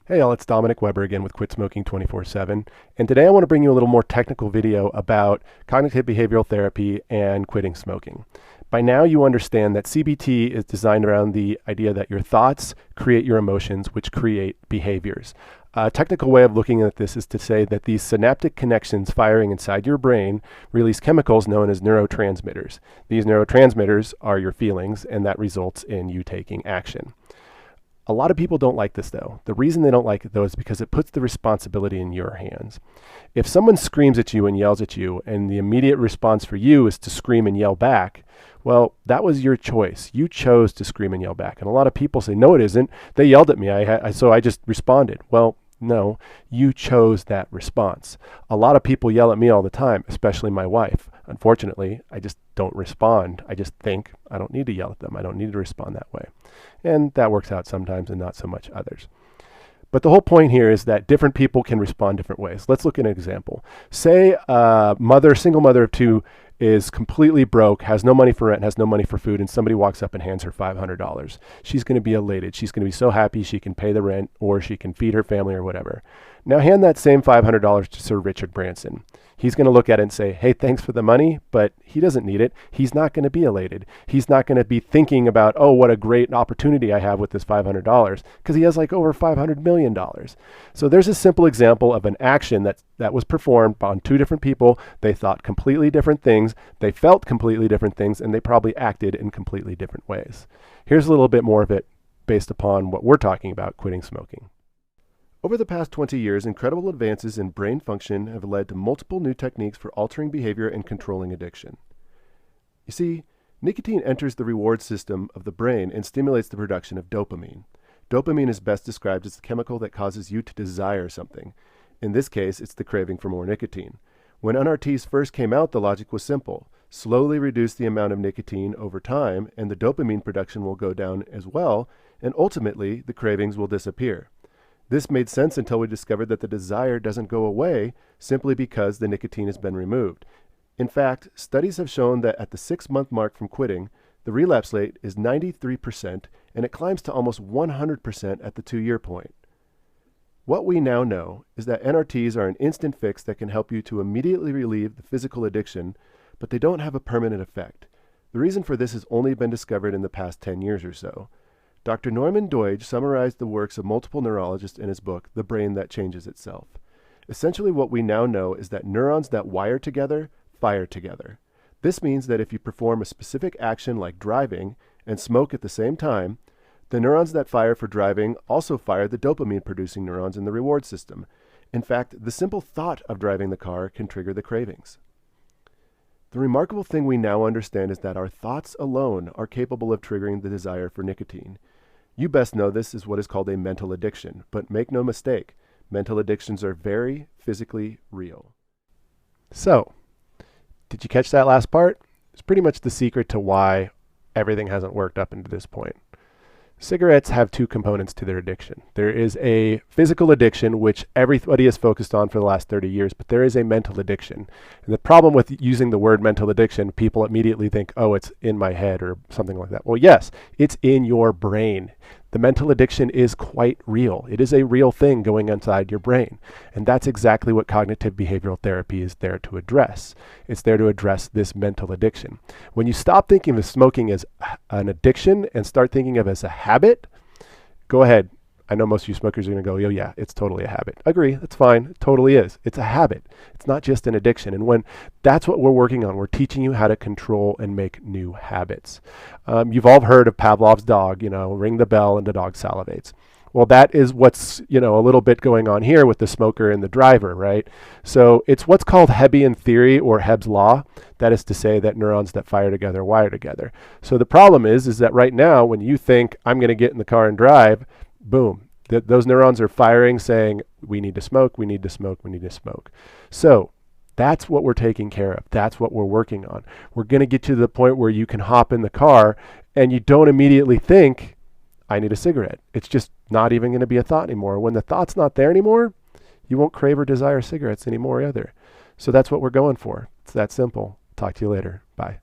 Hey all, it's Dominic Weber again with Quit Smoking 24/7, and today I want to bring you a little more technical video about cognitive behavioral therapy and quitting smoking. By now you understand that CBT is designed around the idea that your thoughts create your emotions, which create behaviors. A technical way of looking at this is to say that these synaptic connections firing inside your brain release chemicals known as neurotransmitters. These neurotransmitters are your feelings, and that results in you taking action. A lot of people don't like this though. The reason they don't like it though is because it puts the responsibility in your hands. If someone screams at you and yells at you and the immediate response for you is to scream and yell back, well, that was your choice. You chose to scream and yell back. And a lot of people say, no, it isn't. They yelled at me, so I just responded. Well, no, you chose that response. A lot of people yell at me all the time, especially my wife. Unfortunately, I just don't respond. I just think I don't need to yell at them. I don't need to respond that way. And that works out sometimes and not so much others. But the whole point here is that different people can respond different ways. Let's look at an example. Say a single mother of two is completely broke, has no money for rent, has no money for food, and somebody walks up and hands her $500. She's going to be elated. She's going to be so happy she can pay the rent or she can feed her family or whatever. Now hand that same $500 to Sir Richard Branson. He's going to look at it and say, hey, thanks for the money, but he doesn't need it. He's not going to be elated. He's not going to be thinking about, oh, what a great opportunity I have with this $500, because he has like over $500 million. So there's a simple example of an action that was performed on two different people. They thought completely different things, they felt completely different things, and they probably acted in completely different ways. Here's a little bit more of it based upon what we're talking about, quitting smoking. Over the past 20 years, incredible advances in brain function have led to multiple new techniques for altering behavior and controlling addiction. You see, nicotine enters the reward system of the brain and stimulates the production of dopamine. Dopamine is best described as the chemical that causes you to desire something. In this case, it's the craving for more nicotine. When NRTs first came out, the logic was simple. Slowly reduce the amount of nicotine over time, and the dopamine production will go down as well, and ultimately, the cravings will disappear. This made sense until we discovered that the desire doesn't go away simply because the nicotine has been removed. In fact, studies have shown that at the 6-month mark from quitting, the relapse rate is 93%, and it climbs to almost 100% at the 2-year point. What we now know is that NRTs are an instant fix that can help you to immediately relieve the physical addiction, but they don't have a permanent effect. The reason for this has only been discovered in the past 10 years or so. Dr. Norman Doidge summarized the works of multiple neurologists in his book, The Brain That Changes Itself. Essentially, what we now know is that neurons that wire together, fire together. This means that if you perform a specific action like driving and smoke at the same time, the neurons that fire for driving also fire the dopamine-producing neurons in the reward system. In fact, the simple thought of driving the car can trigger the cravings. The remarkable thing we now understand is that our thoughts alone are capable of triggering the desire for nicotine. You best know this is what is called a mental addiction, but make no mistake, mental addictions are very physically real. So, did you catch that last part? It's pretty much the secret to why everything hasn't worked up until this point. Cigarettes have two components to their addiction. There is a physical addiction, which everybody has focused on for the last 30 years, but there is a mental addiction. And the problem with using the word mental addiction, people immediately think, oh, it's in my head or something like that. Well, yes, it's in your brain. The mental addiction is quite real. It is a real thing going inside your brain. And that's exactly what cognitive behavioral therapy is there to address. It's there to address this mental addiction. When you stop thinking of smoking as an addiction and start thinking of it as a habit, go ahead. I know most of you smokers are going to go, oh yeah, it's totally a habit. Agree, that's fine. It totally is. It's a habit. It's not just an addiction. And when that's what we're working on, we're teaching you how to control and make new habits. You've all heard of Pavlov's dog, ring the bell and the dog salivates. Well, that is what's, a little bit going on here with the smoker and the driver, right? So it's what's called Hebbian theory or Hebb's law. That is to say that neurons that fire together wire together. So the problem is that right now, when you think I'm going to get in the car and drive, boom, those neurons are firing saying, we need to smoke, we need to smoke, we need to smoke. So that's what we're taking care of. That's what we're working on. We're going to get to the point where you can hop in the car and you don't immediately think, I need a cigarette. It's just not even going to be a thought anymore. When the thought's not there anymore, you won't crave or desire cigarettes anymore either. So that's what we're going for. It's that simple. Talk to you later. Bye.